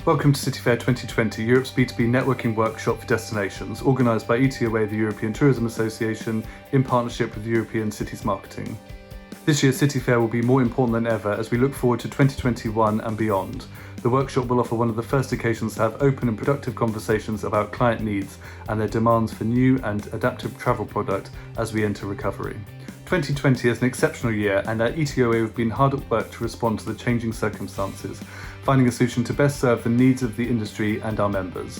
Welcome to City Fair 2020, Europe's B2B networking workshop for destinations, organised by ETOA, the European Tourism Association, in partnership with European Cities Marketing. This year, City Fair will be more important than ever as we look forward to 2021 and beyond. The workshop will offer one of the first occasions to have open and productive conversations about client needs and their demands for new and adaptive travel product as we enter recovery. 2020 is an exceptional year, and at ETOA we've been hard at work to respond to the changing circumstances, finding a solution to best serve the needs of the industry and our members.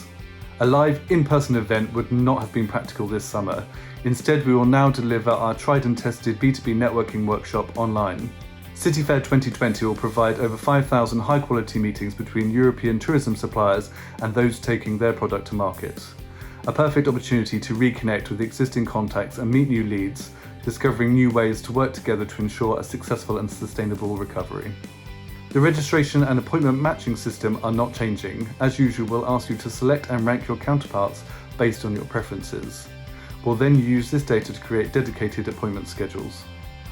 A live, in-person event would not have been practical this summer. Instead, we will now deliver our tried and tested B2B networking workshop online. City Fair 2020 will provide over 5,000 high-quality meetings between European tourism suppliers and those taking their product to market. A perfect opportunity to reconnect with existing contacts and meet new leads, discovering new ways to work together to ensure a successful and sustainable recovery. The registration and appointment matching system are not changing. As usual, we'll ask you to select and rank your counterparts based on your preferences. We'll then use this data to create dedicated appointment schedules.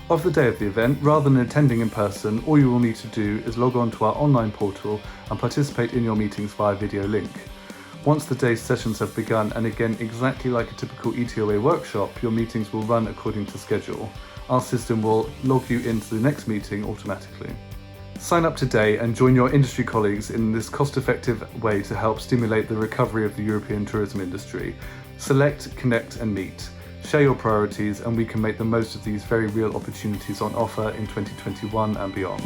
Of the day of the event, rather than attending in person, all you will need to do is log on to our online portal and participate in your meetings via video link. Once the day's sessions have begun, and again exactly like a typical ETOA workshop, your meetings will run according to schedule. Our system will log you into the next meeting automatically. Sign up today and join your industry colleagues in this cost-effective way to help stimulate the recovery of the European tourism industry. Select, connect and meet. Share your priorities, and we can make the most of these very real opportunities on offer in 2021 and beyond.